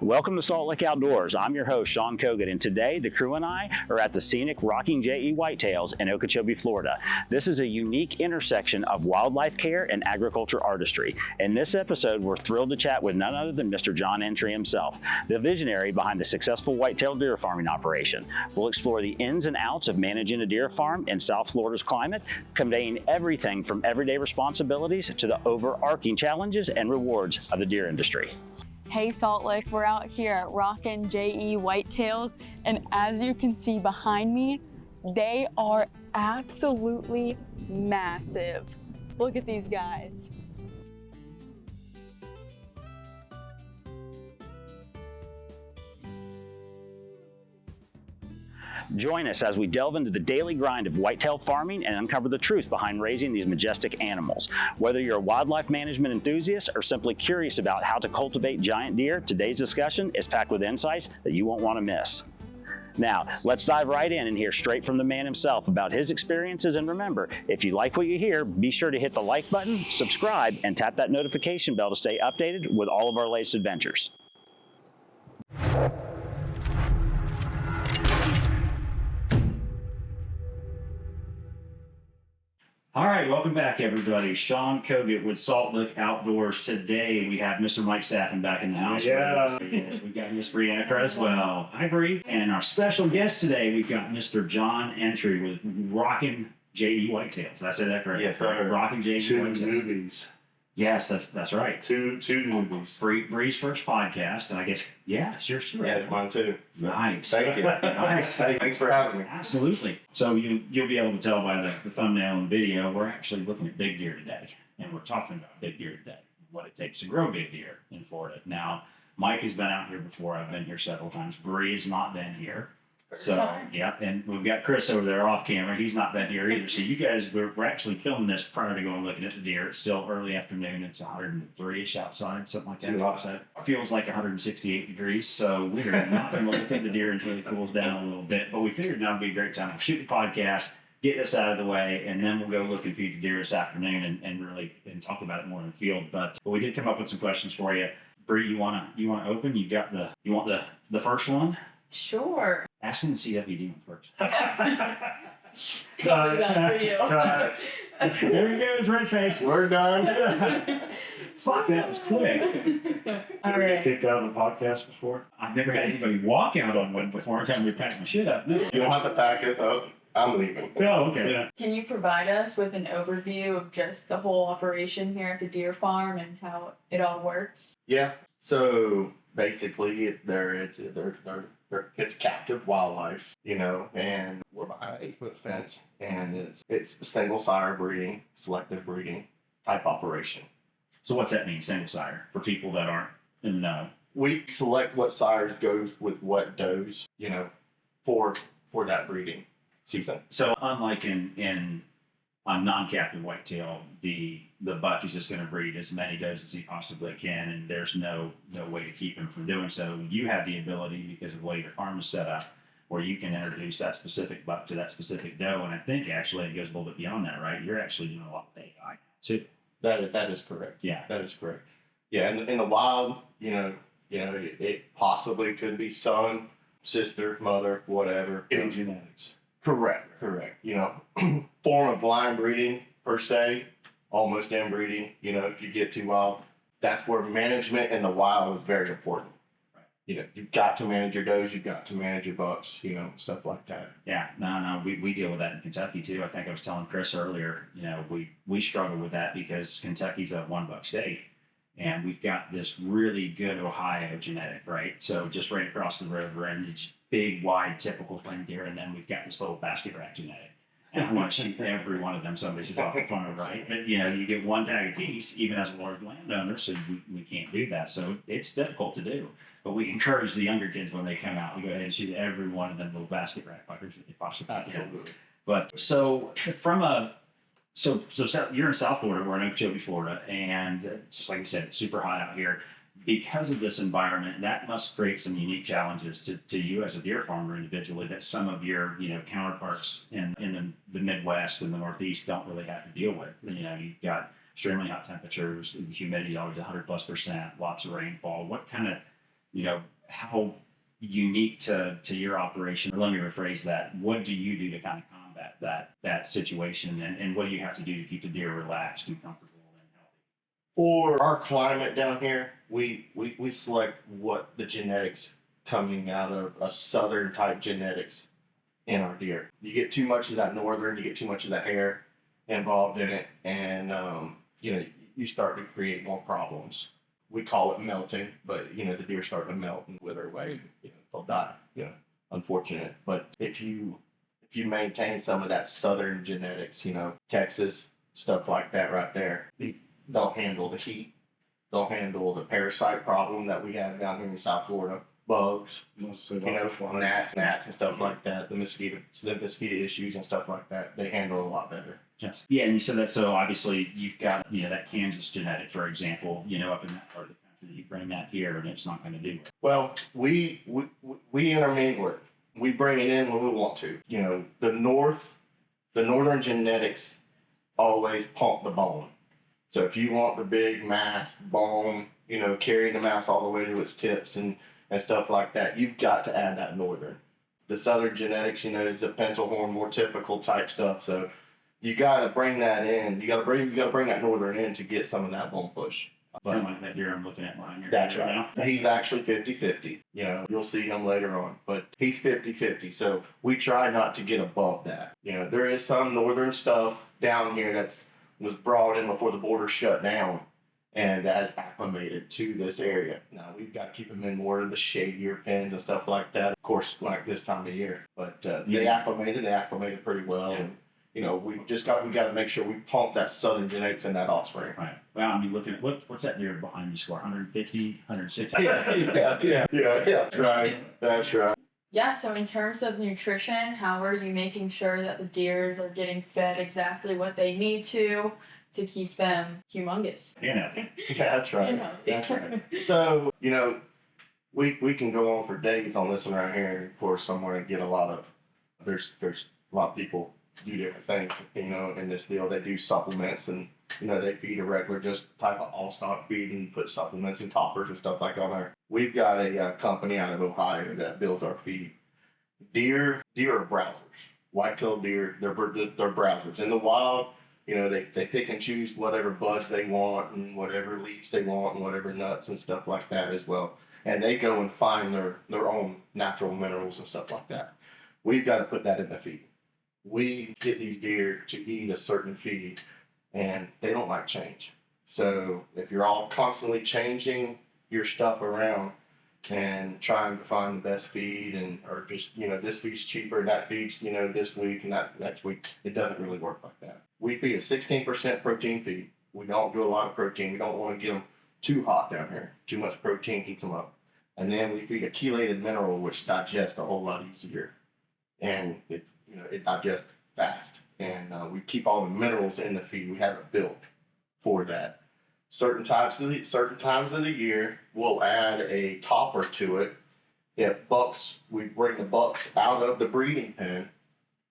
Welcome to Salt Lake Outdoors. I'm your host, Sean Kogut, and today the crew and I are at the scenic Rocking J Whitetails in Okeechobee, Florida. This is a unique intersection of wildlife care and agriculture artistry. In this episode, we're thrilled to chat with none other than Mr. John Entry himself, the visionary behind the successful whitetail deer farming operation. We'll explore the ins and outs of managing a deer farm in South Florida's climate, conveying everything from everyday responsibilities to the overarching challenges and rewards of the deer industry. Hey Salt Lake, we're out here at Rocking J Whitetails, and as you can see behind me, they are absolutely massive. Look at these guys. Join us as we delve into the daily grind of whitetail farming and uncover the truth behind raising these majestic animals. Whether you're a wildlife management enthusiast or simply curious about how to cultivate giant deer, today's discussion is packed with insights that you won't want to miss. Now, let's dive right in and hear straight from the man himself about his experiences. And remember, if you like what you hear, be sure to hit the like button, subscribe, and tap that notification bell to stay updated with all of our latest adventures. All right, welcome back, everybody. Sean Kogut with Salt Lake Outdoors. Today, we have Mr. Mike Staffen back in the house. Yeah. We got Miss Brianna as well. Hi, Bree. And our special guest today, we've got Mr. John Entry with Rocking J Whitetails. Did I say that correct? Yes, sir. Rocking J Whitetails. Two newbies. Yes, that's right. Two newbies. Bree's first podcast, and I guess, yeah, it's yours too. Yeah, it's mine too. Nice. Thank you. Nice. Thanks for having me. Absolutely. So you'll be able to tell by the thumbnail and video, we're actually looking at big deer today, and we're talking about big deer today, what it takes to grow big deer in Florida. Now, Mike has been out here before. I've been here several times. Bree's not been here. Yeah, and we've got Chris over there off camera. He's not been here either. So you guys, we're actually filming this prior to going looking at the deer. It's still early afternoon. It's 103-ish outside, something like that. Outside. Feels like 168 degrees. So we're not going to look at the deer until it cools down a little bit. But we figured that would be a great time to shoot the podcast, get this out of the way, and then we'll go look and feed the deer this afternoon and really talk about it more in the field. But we did come up with some questions for you. Bree, you wanna open? You want the first one? Sure. Ask him the CWD one first. Cut. There he goes, red face. We're done. Fuck, that was quick. All Ever get right. kicked out of a podcast before? I've never had anybody walk out on one before and tell me to pack my shit up. No. You don't have to pack it up. I'm leaving. Oh, okay. Yeah. Can you provide us with an overview of just the whole operation here at the deer farm and how it all works? Yeah. So basically, it's captive wildlife, and we're behind an 8-foot fence, and it's single sire breeding, selective breeding type operation. So what's that mean, single sire, for people that aren't in the know? We select what sires goes with what does, for that breeding season. So unlike in a non-captive whitetail, the buck is just going to breed as many does as he possibly can, and there's no way to keep him from doing so. You have the ability, because of the way your farm is set up, where you can introduce that specific buck to that specific doe, and I think actually it goes a little bit beyond that, right? You're actually doing a lot with AI. So That is correct. Yeah. That is correct. Yeah, in the wild, it possibly could be son, sister, mother, whatever. getting genetics. Correct. Form of line breeding per se, almost inbreeding. If you get too wild, that's where management in the wild is very important. Right. You've got to manage your does, you've got to manage your bucks, stuff like that. Yeah, no, we deal with that in Kentucky too. I think I was telling Chris earlier, we struggle with that because Kentucky's a one buck state, and we've got this really good Ohio genetic, right? So just right across the river, and it's big, wide, typical flame deer, and then we've got this little basket rack genetic. And I want to shoot every one of them someday she's off the farm, right? But you get one tag a piece, even as a large landowner, so we can't do that. So it's difficult to do. But we encourage the younger kids when they come out, we go ahead and shoot every one of them little basket rack fuckers if possible. Absolutely. But so you're in South Florida, we're in Okeechobee, Florida, and just like I said, it's super hot out here. Because of this environment, that must create some unique challenges to you as a deer farmer individually that some of your counterparts in the Midwest and the Northeast don't really have to deal with. You've got extremely hot temperatures, the humidity is always 100+%, lots of rainfall. What kind of how unique to your operation, or let me rephrase that, what do you do to kind of combat that situation, and what do you have to do to keep the deer relaxed and comfortable and healthy? For our climate down here, we select what the genetics coming out of a southern type genetics in our deer. You get too much of that northern, you get too much of the hair involved in it, and you start to create more problems. We call it melting, but the deer start to melt and wither away. They'll die. Unfortunate. But if you maintain some of that southern genetics, Texas stuff like that right there, they'll handle the heat. They'll handle the parasite problem that we have down here in South Florida. Bugs, gnats and stuff like that. The mosquito issues and stuff like that. They handle a lot better. Yes. Yeah, and you said that. So obviously you've got that Kansas genetic, for example, up in that part of the country. You bring that here, and it's not going to do it. Well, we intermingle it. We bring it in when we want to. The northern genetics always pump the bone. So if you want the big mass bone, carrying the mass all the way to its tips and stuff like that, you've got to add that northern. The southern genetics, is the pencil horn, more typical type stuff. So you got to bring that in. You got to bring that northern in to get some of that bone push. Kind of like that deer I'm looking at behind here. That's right. Now. He's actually 50-50. You'll see him later on, but he's 50-50. So we try not to get above that. There is some northern stuff down here was brought in before the border shut down, and that has acclimated to this area. Now we've got to keep them in more of the shadier pens and stuff like that. Of course, like this time of year, but they acclimated pretty well. Yeah. And we got to make sure we pump that southern genetics in that offspring. Right. Well, I mean, looking at what's that deer behind you score? 150, 160? Yeah. That's right. Yeah, so in terms of nutrition, how are you making sure that the deers are getting fed exactly what they need to keep them humongous? That's right. That's right. So, we can go on for days on this one right here. And of course, somewhere and get there's a lot of people do different things, in this deal. They do supplements, and they feed a regular just type of all stock feed and put supplements and toppers and stuff like that on there. We've got a company out of Ohio that builds our feed. Deer are browsers. Whitetail deer, they're browsers. In the wild, they pick and choose whatever buds they want and whatever leaves they want and whatever nuts and stuff like that as well. And they go and find their own natural minerals and stuff like that. We've got to put that in the feed. We get these deer to eat a certain feed, and they don't like change. So if you're all constantly changing your stuff around and trying to find the best feed, or just this feed's cheaper, that feed's this week and that next week, it doesn't really work like that. We feed a 16% protein feed. We don't do a lot of protein. We don't want to get them too hot down here. Too much protein heats them up. And then we feed a chelated mineral, which digests a whole lot easier, and it digests fast. And we keep all the minerals in the feed. We have it built for that. Certain times of the year, we'll add a topper to it. If we bring the bucks out of the breeding pen,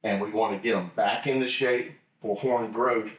and we want to get them back into shape for horn growth,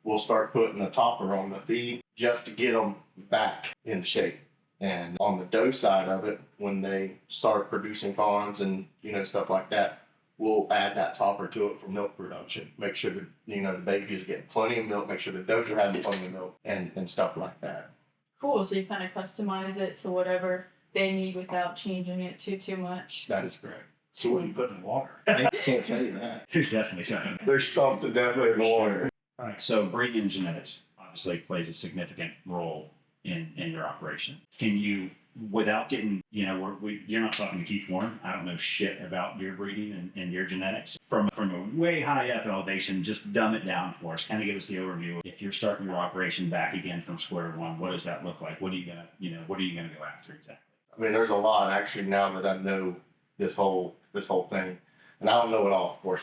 we'll start putting a topper on the feed just to get them back in shape. And on the doe side of it, when they start producing fawns and stuff like that, we'll add that topper to it for milk production. Make sure that the baby is getting plenty of milk. Make sure the does are having plenty of milk and stuff like that. Cool. So you kind of customize it to whatever they need without changing it too much. That is correct. So what do you put in the water? I can't tell you that. There's definitely something. There's something definitely in the water. All right. So breeding and genetics obviously plays a significant role in your operation. Can you, without getting, you're not talking to Keith Warren. I don't know shit about deer breeding and deer genetics. From a way high up elevation, just dumb it down for us. Kind of give us the overview. If you're starting your operation back again from square one, what does that look like? What are you gonna go after exactly? I mean, there's a lot actually now that I know this whole thing, and I don't know it all, of course.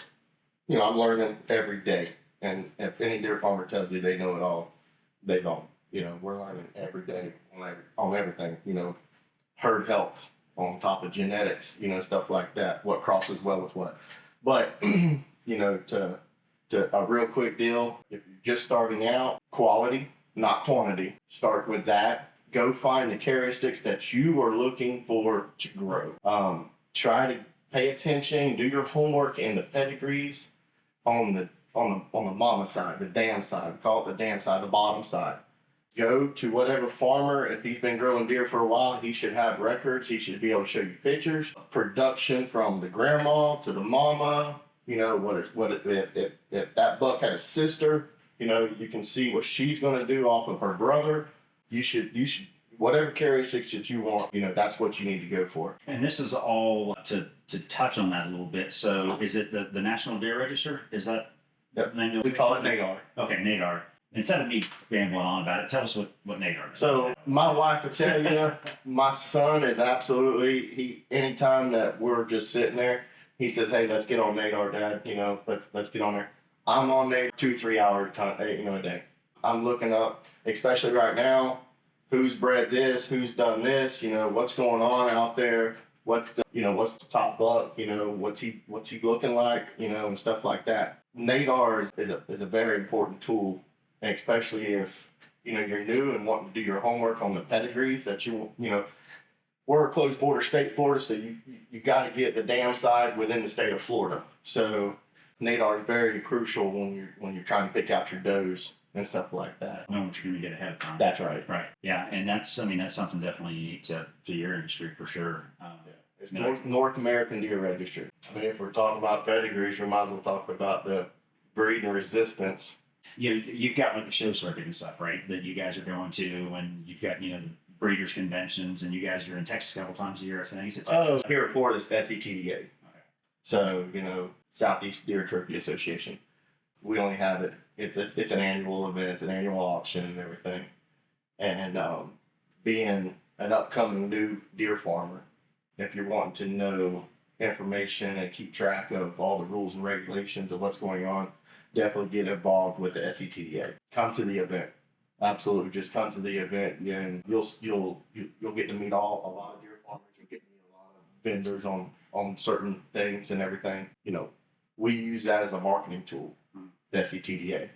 I'm learning every day, and if any deer farmer tells you they know it all, they don't. We're learning every day on everything. Herd health on top of genetics, stuff like that. What crosses well with what. But, to a real quick deal, if you're just starting out, quality, not quantity. Start with that. go find the characteristics that you are looking for to grow. Try to pay attention, do your homework in the pedigrees on the mama side, the dam side. We call it the dam side, the bottom side. Go to whatever farmer, if he's been growing deer for a while, he should have records. He should be able to show you pictures, production from the grandma to the mama. You know, if that buck had a sister, you know, you can see what she's going to do off of her brother. You should, whatever characteristics that you want, you know, that's what you need to go for. And this is all to touch on that a little bit. So is it the National Deer Register? Is that the name of We call it NADAR. Okay, NADAR. Instead of me rambling on about it, tell us what NADAR is. So my wife will tell you, my son is absolutely, anytime that we're just sitting there, he says, hey, let's get on NADAR, Dad. You know, let's get on there. I'm on NADAR 2-3 hours a day. I'm looking up, especially right now, who's bred this, who's done this, you know, what's going on out there, what's the top buck, you know, what's he looking like, you know, and stuff like that. NADAR is a very important tool, and especially if, you know, you're new and want to do your homework on the pedigrees that you know, we're a closed border state, Florida, so you got to get the dam side within the state of Florida. So NADAR is very crucial when you're trying to pick out your does and stuff like that. Know what you're going to get ahead of time. That's right. Right. Yeah, and that's something definitely unique to your industry for sure. It's North American Deer Registry. I mean, if we're talking about pedigrees, we might as well talk about the breed and resistance. You've got like the show circuit and stuff, right? That you guys are going to, and you've got, you know, the breeders conventions, and you guys are in Texas a couple times a year, I think. Here at Florida, it's SETDA. Okay. So, you know, Southeast Deer Trophy Association. We only have it. It's an annual event. It's an annual auction and everything. And being an upcoming new deer farmer, if you're wanting to know information and keep track of all the rules and regulations of what's going on, definitely get involved with the SETDA. Come to the event. Absolutely, just come to the event, and you'll get to meet a lot of deer farmers. You'll get to meet a lot of vendors on certain things and everything. You know, we use that as a marketing tool, the SETDA.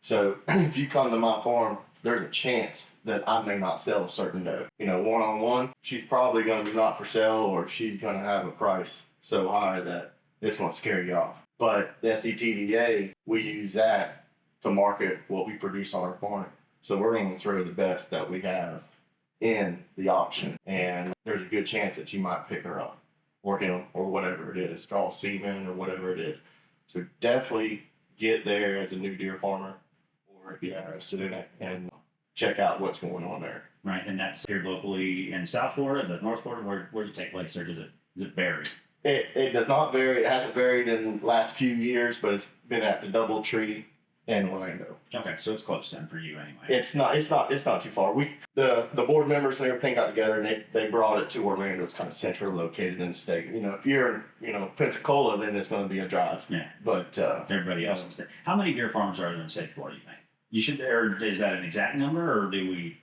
So if you come to my farm, there's a chance that I may not sell a certain doe. You know, one-on-one, she's probably going to be not for sale, or she's going to have a price so high that it's going to scare you off. But the SETDA, we use that to market what we produce on our farm. So we're going to throw the best that we have in the auction, and there's a good chance that you might pick her up, or him, or whatever it is, call semen or whatever it is. So definitely get there as a new deer farmer, or if you're interested in it, and check out what's going on there. Right, and that's here locally in South Florida, the North Florida. Where does it take place, or does it vary? It does not vary. It hasn't varied in the last few years, but it's been at the DoubleTree in Orlando. Okay, so it's close then for you anyway. It's not too far. The board members and everything got together, and they brought it to Orlando. It's kind of centrally located in the state. You know, if you're in Pensacola, then it's going to be a drive. Yeah. But everybody else is there. How many deer farmers are there in the state of Florida, you think? You should, or is that an exact number, or do we?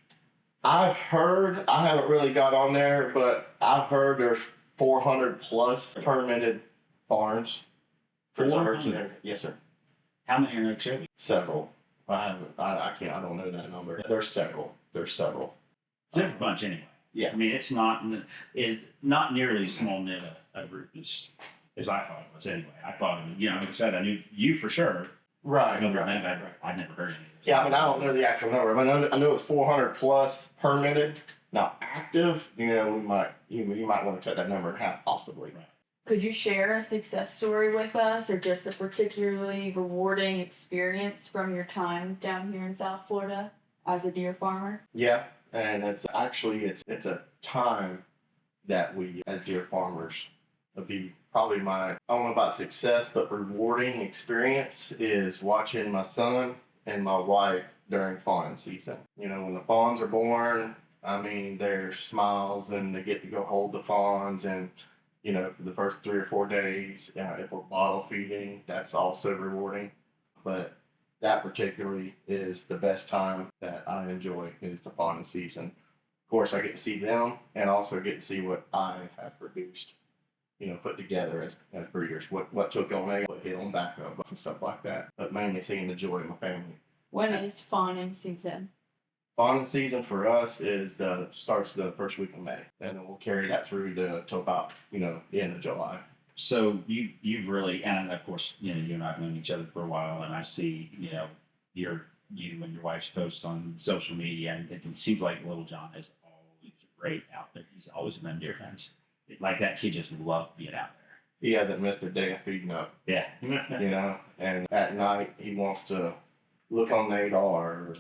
I've heard, I haven't really got on there, but I've heard there's 400 plus permitted farms. 400? Yes, sir. How many are in Okeechobee? Several. I don't know that number. There's several. It's a bunch anyway. Yeah. I mean, it's not nearly as small knit a group as I thought it was anyway. I thought, like I said, I knew you for sure. Right. I'd never heard of it. Yeah, I mean, I don't know the actual number. I know it's 400 plus permitted. Now, active, you might want to cut that number in half, possibly. Right. Could you share a success story with us, or just a particularly rewarding experience from your time down here in South Florida as a deer farmer? Yeah, and it's a time that we, as deer farmers, would be probably I don't know about success, but rewarding experience is watching my son and my wife during fawn season. When the fawns are born, I mean, there's smiles, and they get to go hold the fawns, and for the first 3 or 4 days, if we're bottle feeding, that's also rewarding. But that particularly is the best time that I enjoy, is the fawning season. Of course, I get to see them, and also get to see what I have produced, put together as breeders. What took on me, what hit on back up, and stuff like that. But mainly seeing the joy of my family. When is fawning season? Fawning season for us starts the first week of May, and then we'll carry that through to about the end of July. So you've really, and of course, you and I've known each other for a while, and I see, you and your wife's posts on social media, and it seems like Little John is always great out there. He's always been deer hunts. Like that kid just loved being out there. He hasn't missed a day of feeding up. Yeah. And at night he wants to look on Nadar.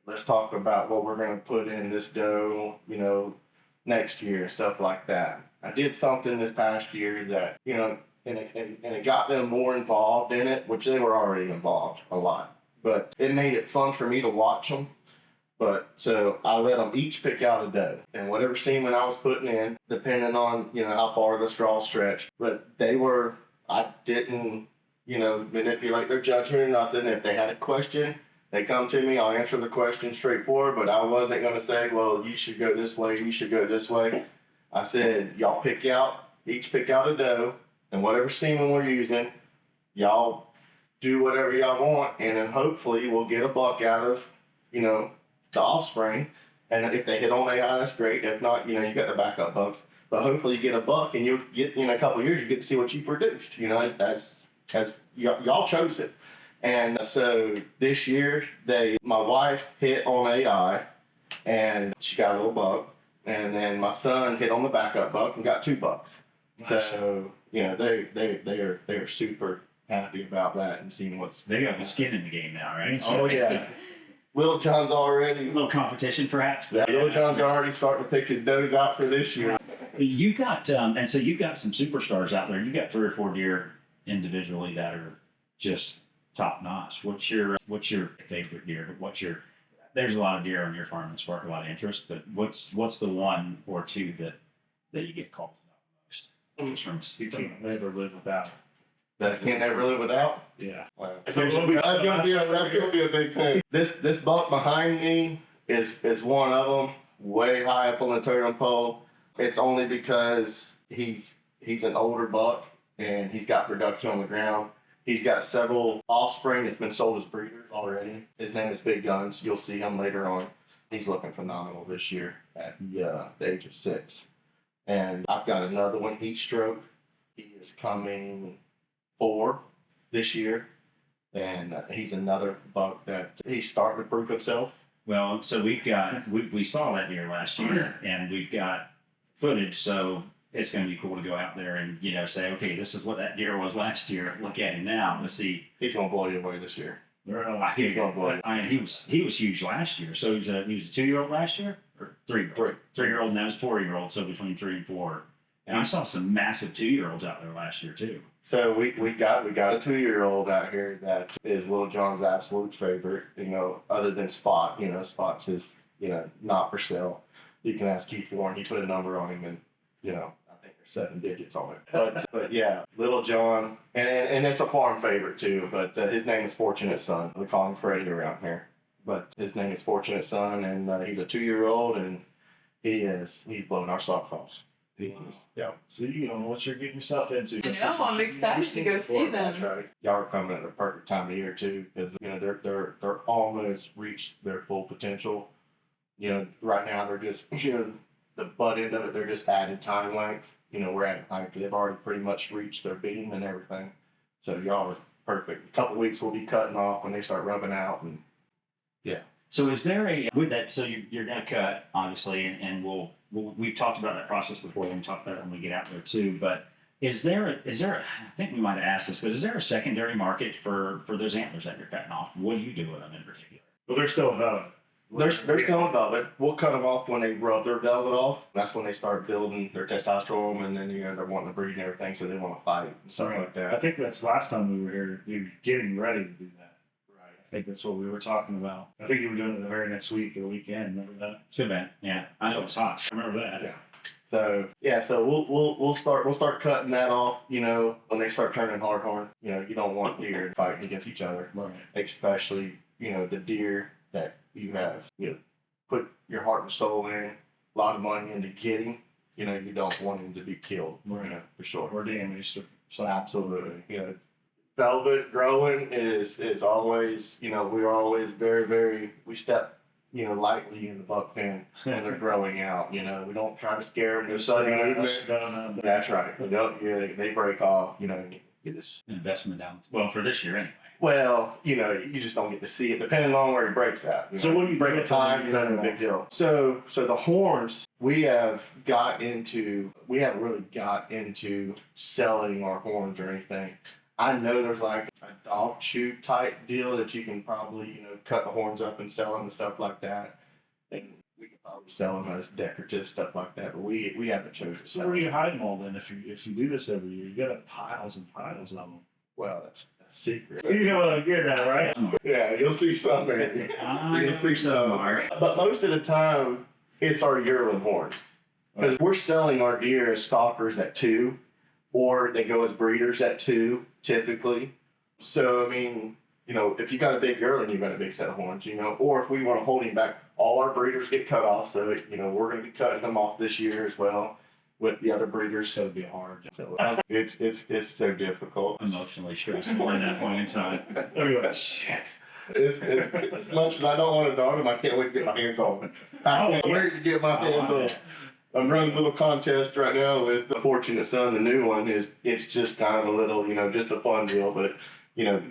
Let's talk about what we're going to put in this doe, next year, stuff like that. I did something this past year that, and it got them more involved in it, which they were already involved a lot. But it made it fun for me to watch them. So I let them each pick out a doe. And whatever semen I was putting in, depending on, how far the straw stretched. But I didn't, manipulate their judgment or nothing. If they had a question, they come to me, I'll answer the question straightforward, but I wasn't going to say, well, you should go this way, you should go this way. I said, y'all each pick out a doe, and whatever semen we're using, y'all do whatever y'all want, and then hopefully we'll get a buck out of, the offspring. And if they hit on AI, that's great. If not, you got the backup bucks. But hopefully you get a buck, and you'll get, in a couple of years, you get to see what you produced. That's y'all chose it. And so this year, my wife hit on AI, and she got a little buck. And then my son hit on the backup buck and got 2 bucks. Nice. So they are super happy about that and seeing what's. They got the skin in the game now, right? Oh yeah. Little John's already. A little competition, perhaps. Yeah, Little John's already starting to pick his does out for this year. You got and so you've got some superstars out there. You got 3 or 4 deer individually that are just top notch. What's your favorite deer? There's a lot of deer on your farm that spark a lot of interest, but what's the 1 or 2 that you get called about most? You can't never live without. That I can't never live without? Yeah. Wow. That's gonna be a big thing. This buck behind me is one of them, way high up on the totem pole. It's only because he's an older buck and he's got production on the ground. He's got several offspring that's been sold as breeders already. His name is Big Guns. You'll see him later on. He's looking phenomenal this year at the age of 6. And I've got another one, Heat Stroke. He is coming 4 this year. And he's another buck that he's starting to prove himself. Well, so we saw that deer last year, and we've got footage, so it's going to be cool to go out there and, say, okay, this is what that deer was last year. Look at him now. Let's see. He's going to blow you away this year. He's going to blow you. I mean, he was huge last year. So he was a 2-year-old last year? Or 3-year-old? 3-year-old, and that was 4-year-old, so between 3 and 4. And I saw some massive 2-year-olds out there last year, too. So we got a 2-year-old out here that is Little John's absolute favorite, other than Spot. Spot's his, not for sale. You can ask Keith Warren. He put a number on him, and, I think there's 7 digits on it. But yeah, Little John, and it's a farm favorite too, but his name is Fortunate Son. We call him Freddie around here. But his name is Fortunate Son, and he's a 2-year-old, and he's blowing our socks off. Yeah. So you know what you're getting yourself into. I know, I'm excited to go see them. That's right. Y'all are coming at the perfect time of year too, because they're almost reached their full potential. Right now they're just the butt end of it. They're just adding time length. We're at height. They've already pretty much reached their beam and everything. So y'all are perfect. A couple weeks we'll be cutting off when they start rubbing out, and yeah. So is there with that? So you're going to cut, obviously, and we've talked about that process before. We'll talk about it when we get out there too. But is there? I think we might have asked this, but is there a secondary market for those antlers that you're cutting off? What do you do with them in particular? Well, they're still velvet. They're still velvet. We'll cut them off when they rub their velvet off. That's when they start building their testosterone, and then they're wanting to breed and everything, so they want to fight and stuff like that. I think that's last time we were here. You're getting ready to do that. I think that's what we were talking about. I think you were doing it the very next week or weekend. Remember that? Should have been. Yeah, I know it's hot. I remember that. Yeah. So we'll start cutting that off. When they start turning hardhorn. You don't want deer fighting against each other, Right. Especially the deer that you have put your heart and soul in, a lot of money into getting. You don't want him to be killed. Right. For sure. Or damaged. So absolutely. Velvet growing is always, we're always very, very, we step lightly in the buck pen when they're growing out. We don't try to scare them with sudden movement. No. That's right. They break off. Get this. Investment down. Well, for this year anyway. Well, you just don't get to see it depending on where he breaks at. So what do you break do a time? No big deal. So the horns we haven't really got into selling our horns or anything. I know there's like a dog chew type deal that you can probably cut the horns up and sell them and stuff like that. And we could probably sell them as decorative stuff like that. But we haven't chosen to So sell where do them. you hide them all then? If you do this every year, you got piles and piles of them. Well, that's a secret. You know what I'm getting at, right? Yeah, you'll see some, man. You'll see some. Mark. But most of the time, it's our yearling horns. Because we're selling our deer as stalkers at 2, or they go as breeders at 2, typically. So, I mean, if you got a big yearling, you got a big set of horns, Or if we want to hold him back, all our breeders get cut off. So, we're going to be cutting them off this year as well with the other breeders. So it'd be hard. So, it's so difficult. Emotionally stressful at that point in time. Everybody, shit. It's as much as I don't want to dog him, I can't wait to get my hands on him. I can't wait to get my hands on him. I'm running a little contest right now with the Fortunate Son. The new one it's just kind of a little, just a fun deal, but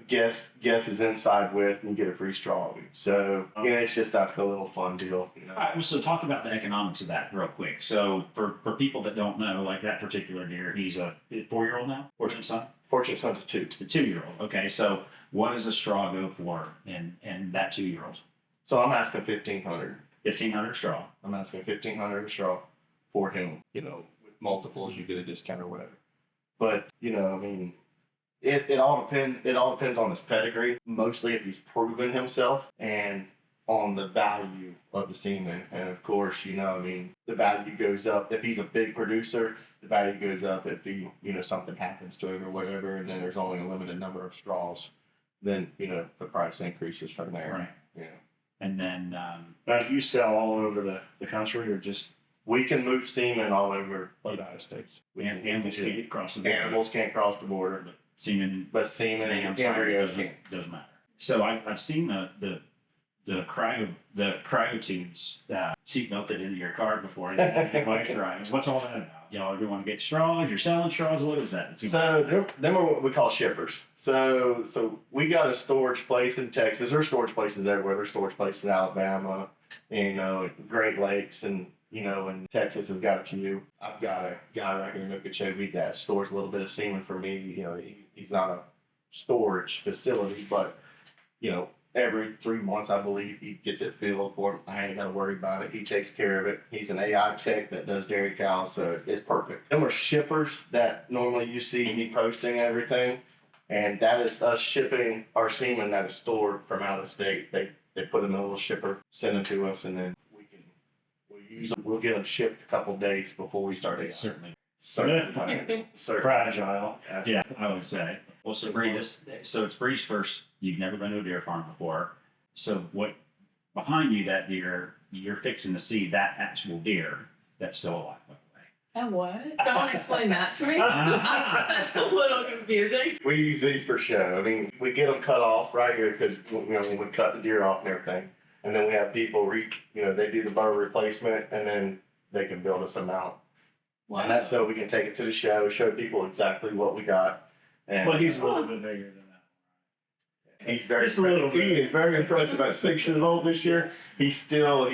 guess is inside with and you get a free straw. So it's just like a little fun deal. All right, well, so talk about the economics of that real quick. So for people that don't know, like that particular deer, he's a 4-year-old now, Fortunate Son? Fortunate Son's a 2. The 2-year-old. Okay, so what does a straw go for in that 2-year-old? So I'm asking $1,500. 1,500 straw. I'm asking $1,500 a straw for him. With multiples, you get a discount or whatever. But I mean, it all depends. It all depends on his pedigree. Mostly if he's proven himself and on the value of the semen. And of course, I mean, the value goes up if he's a big producer. The value goes up if he, something happens to him or whatever, and then there's only a limited number of straws. Then the price increases from there. Right. And then Now, do you sell all over the country or just? We can move semen all over the United States. animals can't cross the border. Animals can't cross the border, Semen, but semen damn and Sire embryos can't. doesn't matter. So I've seen the cryo tubes sheet melted into your car before. What's all that about? Y'all everyone get straws? You're selling straws? What is that? So them are what we call shippers. So we got a storage place in Texas. There's storage places everywhere. There's storage places in Alabama, Great Lakes, and and Texas has got a few. I've got a guy right here in Okeechobee that stores a little bit of semen for me. He's not a storage facility, but every 3 months, I believe, he gets it filled for him. I ain't got to worry about it. He takes care of it. He's an AI tech that does dairy cows, so it's perfect. Them are shippers that normally you see me posting and everything, and that is us shipping our semen that is stored from out of state. They put in a little shipper, send them to us, and then we'll get them shipped a couple days before we start. It's certainly Fragile. yeah, I would say. Well, so Bree, so it's Bree's first. You've never been to a deer farm before. So what behind you, that deer, you're fixing to see that actual deer that's still alive, by the way. And what? Someone explain that to me. That's a little confusing. We use these for show. I mean, we get them cut off right here because when we cut the deer off and everything, and then we have people they do the burr replacement, and then they can build us a mount. Wow. And that's so we can take it to the show people exactly what we got. And Well, he's a little bit bigger than that. he's very Just a little bit. he is very impressive. At 6 years old this year, he's still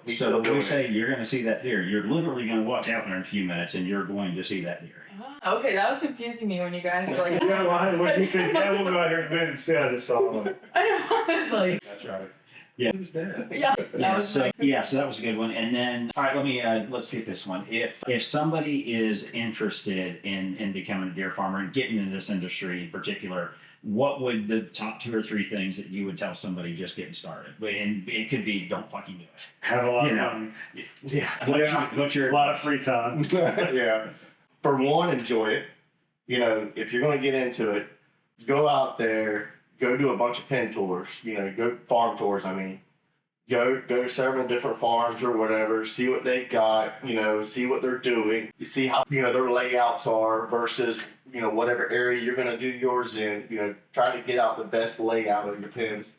So when doing we it. say you're going to see that deer, you're literally going to walk out there in a few minutes and you're going to see that deer. Ah, okay, that was confusing me when you guys were like, Yeah, well, when you said, yeah, we'll go out here in a minute and see, I just saw him. I was like, That's right. Who's dead? yeah, that was So like, so that was a good one. And then, all right, let's get this one. If somebody is interested in becoming a deer farmer and getting into this industry in particular, what would the top 2 or 3 things that you would tell somebody just getting started? And it could be, don't fucking do it. Have a lot of money. Yeah. What's your A lot of free time. Yeah. For one, enjoy it. If you're going to get into it, go out there, go do a bunch of pen tours, go farm tours, I mean. Go to several different farms or whatever, see what they got, see what they're doing. You see how, their layouts are versus, whatever area you're going to do yours in. Try to get out the best layout of your pens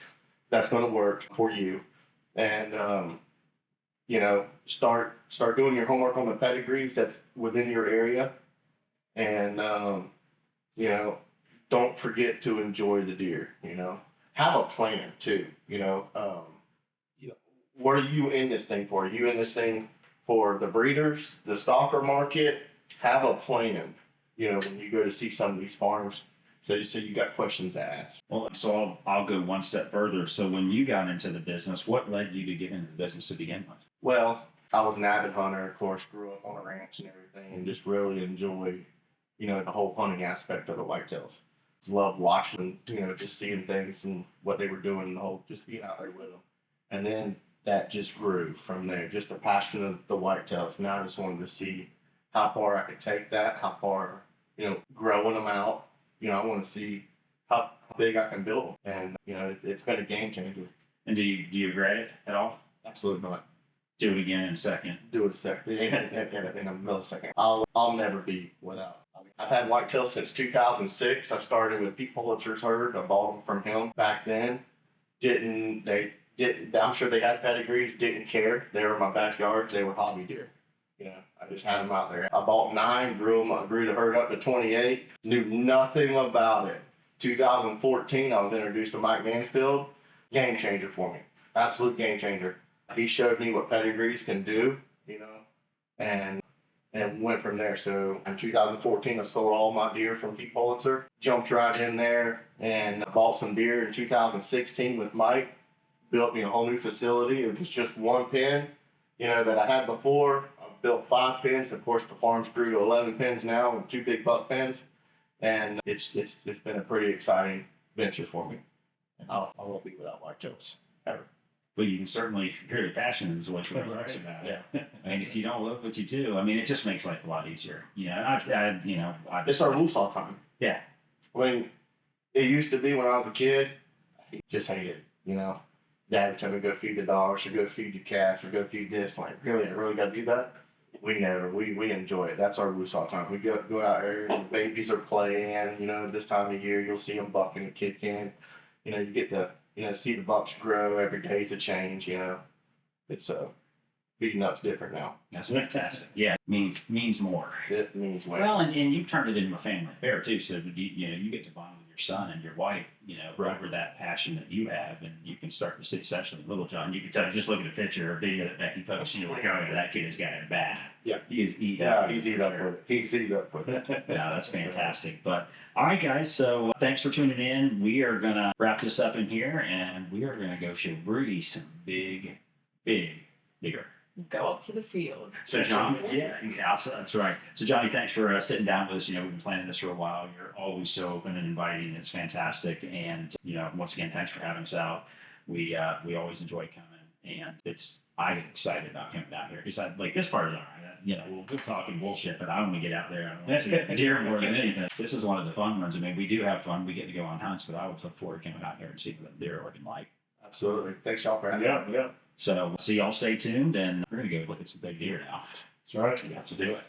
that's going to work for you. and you know, start doing your homework on the pedigrees that's within your area, and you know, don't forget to enjoy the deer. You know, have a plan too. You know, what are you in this thing for? Are you in this thing for the breeders, the stalker market? Have a plan. You know, when you go to see some of these farms, so you got questions to ask. Well, so I'll go one step further. So when you got into the business, what led you to get into the business to begin with? Well, I was an avid hunter, of course, grew up on a ranch and everything, and just really enjoyed, you know, the whole hunting aspect of the whitetails. Loved watching, you know, just seeing things and what they were doing, and the whole just being out there with them. And then that just grew from there, just a passion of the whitetails. Now I just wanted to see how far I could take that, how far, you know, growing them out. You know, I want to see how big I can build them. And, you know, it's been a game changer. And do you regret it at all? Absolutely not. Do it again in a second. Do it a second, in a millisecond. I'll never be without. I mean, I've had whitetail since 2006. I started with Pete Pulitzer's herd. I bought them from him back then. I'm sure they had pedigrees, didn't care. They were in my backyard. They were hobby deer. You know, I just had them out there. I bought 9, grew the herd up to 28. Knew nothing about it. 2014, I was introduced to Mike Mansfield. Game changer for me. Absolute game changer. He showed me what pedigrees can do, you know, and went from there. So in 2014, I sold all my deer from Pete Pulitzer. Jumped right in there and bought some deer in 2016 with Mike. Built me a whole new facility. It was just one pen, you know, that I had before. I built 5 pens. Of course, the farm's grew to 11 pens now with 2 big buck pens. And it's been a pretty exciting venture for me. And I won't be without whitetails ever. Well, you can certainly hear the passion is what you're talking about. Yeah. I mean, if you don't love what you do, I mean, it just makes life a lot easier. You know, It's our loose all time. Yeah. I mean, it used to be when I was a kid, I just hated it, you know. Dad would tell me to go feed the dogs or go feed your calves or go feed this. Like, really, I really got to do that? We never. We enjoy it. That's our loose all time. We go out there and the babies are playing. You know, this time of year, you'll see them bucking and kicking. You know, you get to, you know, see the bucks grow. Every day's a change, you know. It's feeding up's different now. That's fantastic. Yeah, means more. It means way. Well, and you've turned it into a family affair too. So you get to bond with your son and your wife, you know, over that passion that you have, and you can start to see, especially Little John. You can tell just look at a picture or video that Becky posted. You know, that kid has got it bad. Yeah, he is eat yeah, up. he's eat up with it. He's eat up with it. No, that's fantastic. But all right, guys. So thanks for tuning in. We are gonna wrap this up in here, and we are gonna go show Broody some big deer. Go up to the field. So John, yeah, that's right. So Johnny, thanks for sitting down with us. You know, we've been planning this for a while. You're always so open and inviting. It's fantastic. And you know, once again, thanks for having us out. We always enjoy coming, and I get excited about coming down here because like this part is all right. You know, we're talking bullshit, but I want to get out there. I want to see a deer more than anything. This is one of the fun ones. I mean, we do have fun. We get to go on hunts, but I always look forward to coming out here and seeing what the deer are looking like. Absolutely. Thanks, y'all, for having me. Yeah. So we'll see y'all. Stay tuned, and we're gonna go look at some big deer now. That's right. Let's do it.